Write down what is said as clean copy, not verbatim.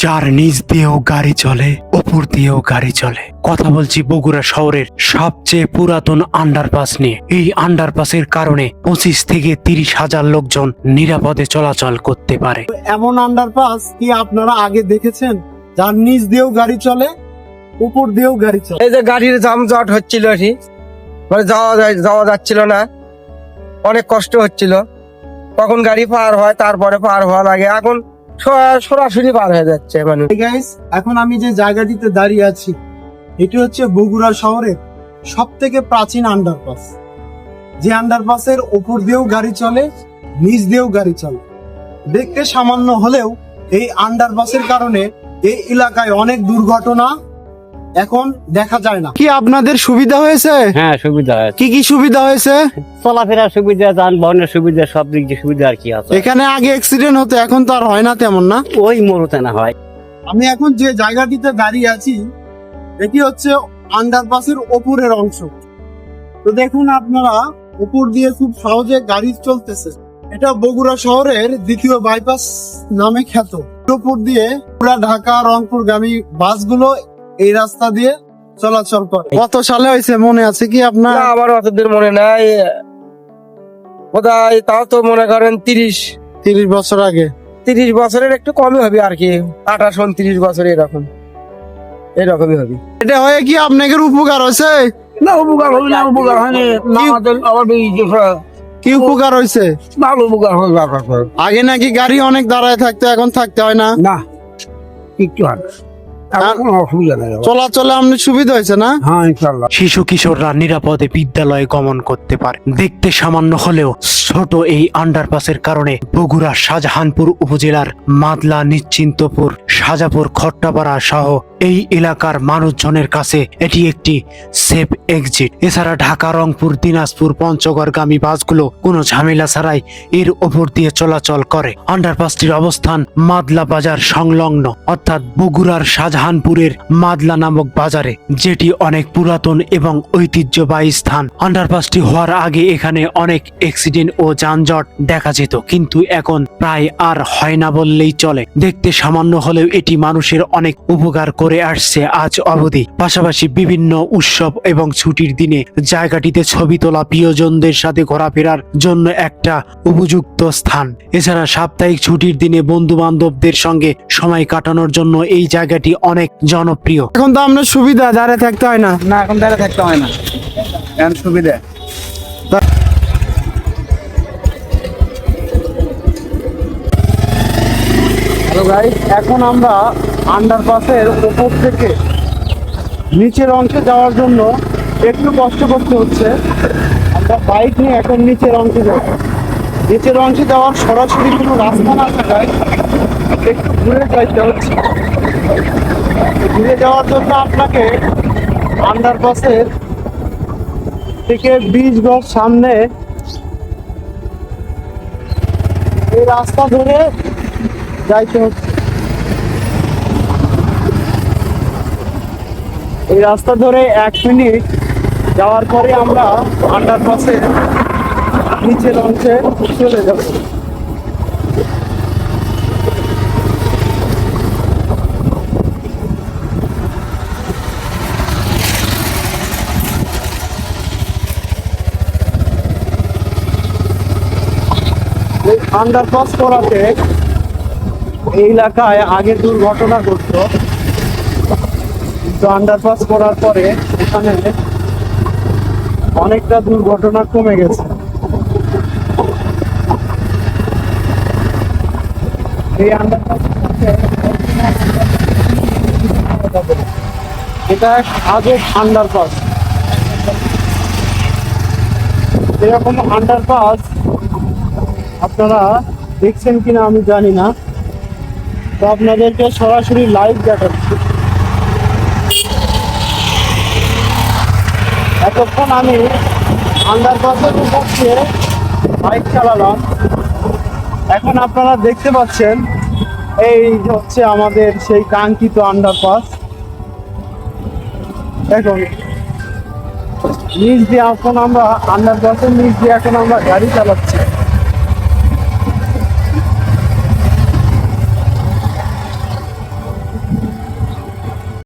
যার নিচ দিয়েও গাড়ি চলে, উপর দিয়েও গাড়ি চলে। কথা বলছি বগুড়া শহরের সবচেয়ে পুরাতন আন্ডারপাস নিয়ে। এই আন্ডারপাসের কারণে 25 থেকে 30 হাজার লোকজন নিরাপদে চলাচল করতে পারে। এমন আন্ডারপাস কি আপনারা আগে দেখেছেন যার নিচ দিয়েও গাড়ি চলে, উপর দিয়েও গাড়ি চলে? এই যে গাড়ির যানজট হচ্ছিল, মানে যাওয়া যাচ্ছিল না, অনেক কষ্ট হচ্ছিল। কখন গাড়ি পার হয়, তারপরে পার হওয়া লাগে, এখন সরাসরি পার হয়ে যাচ্ছে মানে। গাইস, এখন আমি যে জায়গাটিতে দাঁড়িয়ে আছি এটি হচ্ছে বগুড়া শহরের সব থেকে প্রাচীন আন্ডারপাস। যে আন্ডারপাসের উপর দিয়েও গাড়ি চলে, নিচ দিয়েও গাড়ি চলে। দেখতে সামান্য হলেও এই আন্ডারপাসের কারণে এই এলাকায় অনেক দুর্ঘটনা এখন দেখা যায় না। কি আপনাদের সুবিধা হয়েছে? হ্যাঁ, সুবিধা আছে। কি কি সুবিধা হয়েছে? চলাফেরার সুবিধা, যানবাহনের সুবিধা, সব দিক দিয়ে সুবিধা আর কি আছে। এখানে আগে অ্যাক্সিডেন্ট হতো, এখন তো আর হয় না তেমন, না? ওই মরুতে না হয়। আমি এখন যে জায়গাটিতে দাঁড়িয়ে আছি এটি হচ্ছে আন্ডারপাসের ওপরের অংশ। তো দেখুন আপনারা, উপর দিয়ে খুব সহজে গাড়ি চলতেছে। এটা বগুড়া শহরের দ্বিতীয় বাইপাস নামে খ্যাত। উপর দিয়ে পুরা ঢাকা রংপুরগামী বাসগুলো এই রাস্তা দিয়ে চলাচল করে। কত সালে হয়েছে মনে আছে কি আপনার? না, আমার অতদূর মনে নাই, বোধহয় তাও তো মনে করেন 30 বছর আগে। 30 বছরের একটু কমই হবে আর কি, 28-29 বছর এরকমই হবে। এটা হয়ে কি আপনাদের উপকার হয়েছে? না, উপকার হবে না, উপকার হয়নি। আমাদের আবার কি উপকার হয়েছে? ভালো উপকার হবে। আগে নাকি গাড়ি অনেক দাঁড়ায় থাকতো, এখন থাকতে হয় না? না, একটু হয়, কোনো অসুবিধা নেই। চলাচলে আপনার সুবিধা হয়েছে না? হ্যাঁ, ইনশাল্লাহ। শিশু কিশোররা নিরাপদে বিদ্যালয়ে গমন করতে পারে। দেখতে সামান্য হলেও ছোট এই আন্ডারপাসের কারণে বগুড়া শাহজাহানপুর উপজেলার মাদলা, নিশ্চিন্তপুর, সাজাপুর, খট্টাপাড়া সহ এই এলাকার মানুষজনের কাছে এটি একটি সেফ এক্সিট। এছাড়া ঢাকা, রংপুর, দিনাজপুর, পঞ্চগড়গামী বাসগুলো কোনো ঝামেলা ছাড়াই এর ওপর দিয়ে চলাচল করে। আন্ডারপাসটির অবস্থান মাদলা বাজার সংলগ্ন, অর্থাৎ বগুড়ার শাহজাহানপুরের মাদলা নামক বাজারে, যেটি অনেক পুরাতন এবং ঐতিহ্যবাহী স্থান। আন্ডারপাসটি হওয়ার আগে এখানে অনেক অ্যাক্সিডেন্ট ও যানজট দেখা যেত, কিন্তু এখন প্রায় আর হয় না বললেই চলে। দেখতে সামান্য হলেও এটি মানুষের অনেক উপকার করে আসছে আজ অবধি। পাশাপাশি বিভিন্ন উৎসব এবং ছুটির দিনে জায়গাটিতে ছবি তোলা, প্রিয়জনদের সাথে ঘোরাফেরার জন্য একটা উপযুক্ত স্থান। এছাড়া সাপ্তাহিক ছুটির দিনে বন্ধু বান্ধবদের সঙ্গে সময় কাটানোর জন্য এই জায়গাটি অনেক জনপ্রিয়। এখন তো আপনার সুবিধা, দাঁড়িয়ে থাকতে হয় না। না, এখন দাঁড়িয়ে থাকতে হয় না, এখন সুবিধা। হ্যালো গাইস, এখন আমরা আন্ডারপাসের উপর থেকে নিচের অংশে যাওয়ার জন্য একটু কষ্ট করতে হচ্ছে। আমরা বাইক নিয়ে এখন নিচের অংশে যাব। নিচের অংশে যাওয়ার সরাসরি কোনো রাস্তা না থাকায় একটু ঘুরে যাইতে হচ্ছে। ঘুরে যাওয়ার জন্য আপনাকে আন্ডারপাসের থেকে 20 গজ সামনে এই রাস্তা ধরে যাইতে হচ্ছে। এই রাস্তা ধরে 1 মিনিট যাওয়ার পরে আমরা আন্ডারপাসের নিচের অংশে চলে যাব। এই আন্ডারপাস করাতে এই এলাকায় আগে দুর্ঘটনা ঘটতো, কিন্তু আন্ডারপাস করার পরে এখানে অনেকটা দুর্ঘটনা কমে গেছে। এই আন্ডারপাস এটা এক আজব আন্ডারপাস। এরকম আন্ডারপাস আপনারা দেখছেন কিনা আমি জানি না, তো আপনাদেরকে সরাসরি লাইভ দেখাচ্ছি। এতক্ষণ আমি আন্ডারপাসের উপর দিয়ে বাইক চালালাম। এখন আপনারা দেখতে পাচ্ছেন এই হচ্ছে আমাদের সেই কাঙ্ক্ষিত আন্ডারপাস। এখন নিচ দিয়ে এখন আমরা আন্ডারপাসের নিচ দিয়ে এখন আমরা গাড়ি চালাচ্ছি।